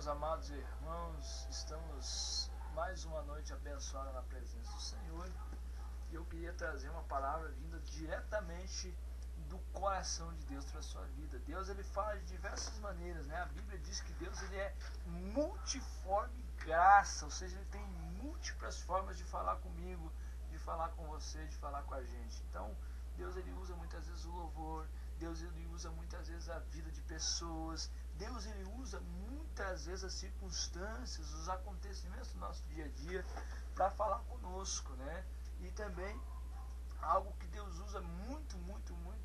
meus amados irmãos, estamos mais uma noite abençoada na presença do Senhor e eu queria trazer uma palavra vinda diretamente do coração de Deus para a sua vida. Deus, ele fala de diversas maneiras, né? A Bíblia diz que Deus, ele é multiforme graça, ou seja, ele tem múltiplas formas de falar comigo, de falar com você, de falar com a gente. Então, Deus, ele usa muitas vezes o louvor, Deus, ele usa muitas vezes a vida de pessoas, Deus, ele usa muitas vezes as circunstâncias, os acontecimentos do nosso dia a dia para falar conosco, né? E também algo que Deus usa muito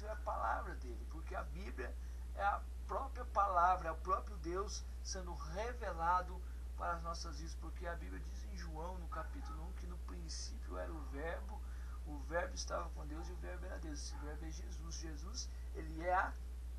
é a palavra dele, porque a Bíblia é a própria palavra, é o próprio Deus sendo revelado para as nossas vidas, porque a Bíblia diz em João, no capítulo 1, que no princípio era o Verbo estava com Deus e o Verbo era Deus. Esse Verbo é Jesus. Jesus, ele é a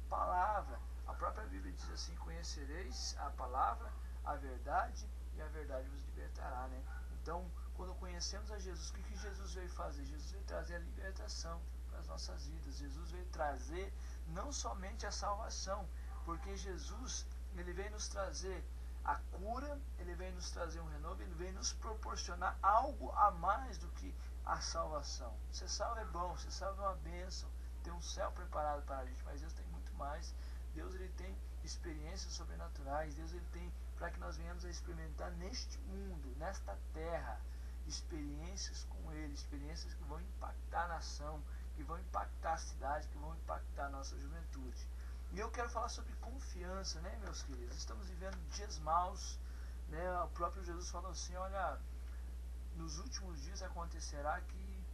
palavra. A própria Bíblia diz assim: conhecereis a palavra, a verdade, e a verdade vos libertará, né? Então, quando conhecemos a Jesus, o que Jesus veio fazer? Jesus veio trazer a libertação para as nossas vidas. Jesus veio trazer não somente a salvação, porque Jesus, ele veio nos trazer a cura, ele veio nos trazer um renovo, ele veio nos proporcionar algo a mais do que a salvação. Ser salvo é bom, ser salvo é uma bênção, tem um céu preparado para a gente, mas Deus tem muito mais. Deus, ele tem experiências sobrenaturais, Deus, ele tem para que nós venhamos a experimentar neste mundo, nesta terra, experiências com ele, experiências que vão impactar a nação, que vão impactar a cidade, que vão impactar a nossa juventude. E eu quero falar sobre confiança, né, meus queridos? Estamos vivendo dias maus, né? O próprio Jesus falou assim: olha, nos últimos dias acontecerá que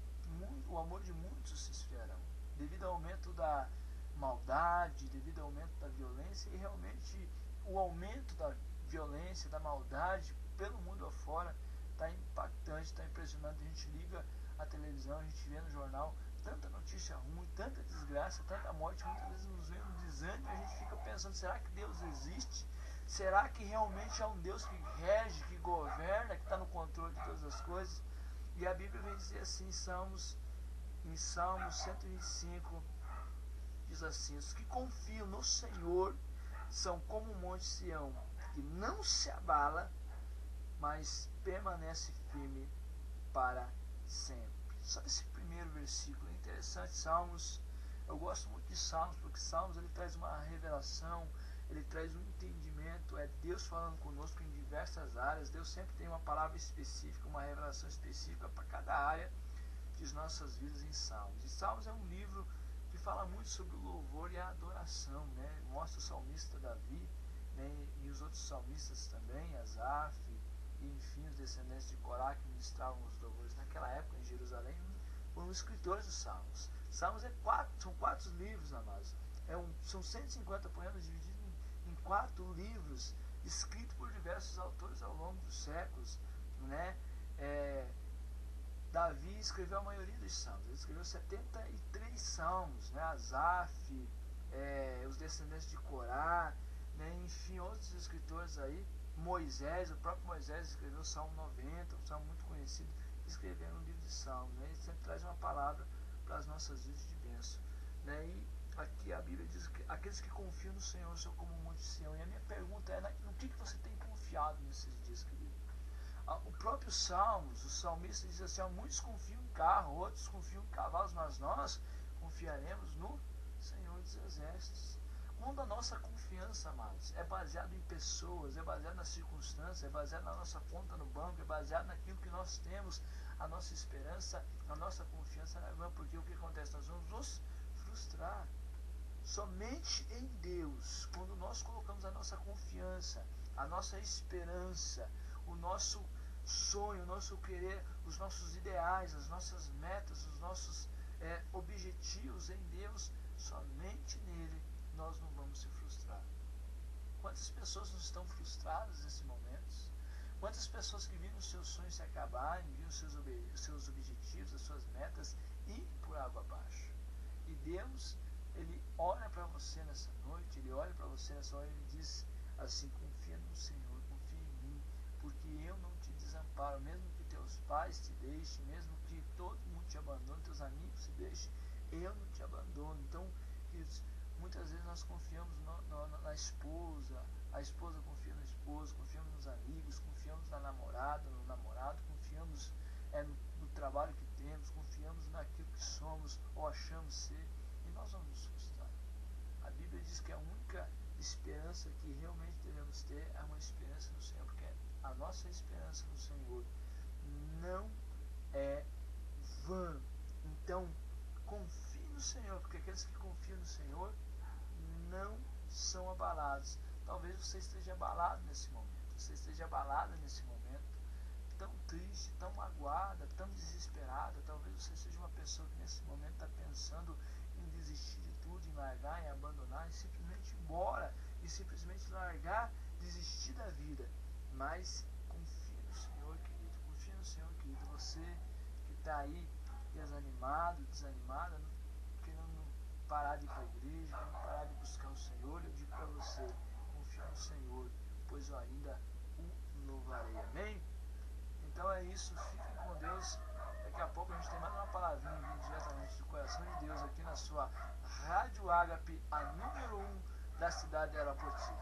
o amor de muitos se esfriarão, devido ao aumento da maldade, devido ao aumento da violência, e realmente o aumento da violência, da maldade pelo mundo afora está impactante, está impressionante. A gente liga a televisão, a gente vê no jornal tanta notícia ruim, tanta desgraça, tanta morte, muitas vezes nos vem um desânimo e a gente fica pensando: será que Deus existe? Será que realmente é um Deus que rege, que governa, que está no controle de todas as coisas? E a Bíblia vem dizer assim, em Salmos 125, diz assim: os que confiam no Senhor são como o monte Sião, que não se abala, mas permanece firme para sempre. Só esse primeiro versículo é interessante. Salmos, eu gosto muito de Salmos, porque Salmos, ele traz uma revelação, ele traz um entendimento, é Deus falando conosco em diversas áreas. Deus sempre tem uma palavra específica, uma revelação específica para cada área de nossas vidas em Salmos. E Salmos é um livro que fala muito sobre o louvor e a adoração, né? Mostra o salmista Davi, né? E os outros salmistas também, Asaf, e enfim os descendentes de Corá, que ministravam os louvores naquela época em Jerusalém, foram os escritores dos Salmos. Salmos são quatro livros, amados. São 150 poemas divididos em 4 livros, escritos por diversos autores ao longo dos séculos, né? Davi escreveu a maioria dos salmos, ele escreveu 73 salmos, né? Asaf, os descendentes de Corá, né? Enfim, outros escritores aí, Moisés, o próprio Moisés escreveu o Salmo 90, um salmo muito conhecido, escrevendo um livro de salmos, né? Ele sempre traz uma palavra para as nossas vidas de bênção, né? E aqui a Bíblia diz que aqueles que confiam no Senhor são como um monte de Sião. E a minha pergunta é: no que você tem confiado nesses dias, querido? O próprio Salmos, o salmista diz assim: muitos confiam em carro, outros confiam em cavalos, mas nós confiaremos no Senhor dos Exércitos. Quando a nossa confiança, amados, é baseada em pessoas, é baseada nas circunstâncias, é baseada na nossa conta no banco, é baseada naquilo que nós temos, a nossa esperança, a nossa confiança não é vã, porque o que acontece? Nós vamos nos frustrar. Somente em Deus, quando nós colocamos a nossa confiança, a nossa esperança, o nosso sonho, o nosso querer, os nossos ideais, as nossas metas, os nossos objetivos em Deus, somente nele nós não vamos se frustrar. Quantas pessoas não estão frustradas nesse momento? Quantas pessoas que viram os seus sonhos se acabarem, viram os seus objetivos, as suas metas ir por água abaixo? E Deus, ele olha para você nessa noite, ele olha para você nessa hora e ele diz assim: confia no Senhor, confia em mim, porque eu não te desamparo, mesmo que teus pais te deixem, mesmo que todo mundo te abandone, teus amigos te deixem, eu não te abandono. Então, queridos, Muitas vezes nós confiamos na esposa, a esposa confia no esposo, confiamos nos amigos, confiamos na namorada, no namorado, confiamos no trabalho que temos, confiamos naquilo que somos ou achamos ser, e nós vamos nos frustrar. A Bíblia diz que a única esperança que realmente devemos ter é uma esperança no Senhor, porque a nossa esperança no Senhor não é vã. Então, confie no Senhor, porque aqueles que confiam no Senhor não são abalados. Talvez você esteja abalado nesse momento, você esteja abalada nesse momento, tão triste, tão magoada, tão desesperada. Talvez você seja uma pessoa que nesse momento está pensando em desistir de tudo, em largar, em abandonar, em simplesmente ir embora, e simplesmente largar, desistir da vida. Mas confie no Senhor, querido, confie no Senhor, querido. Você que está aí desanimado, desanimada, querendo parar de ir para a igreja, querendo parar de buscar o Senhor, eu digo para você, confie no Senhor, pois eu ainda o louvarei. Amém? Então é isso, fiquem com Deus. Daqui a pouco a gente tem mais uma palavrinha vindo diretamente do coração de Deus aqui na sua Rádio Ágape, a número 1 da cidade de Arapoti.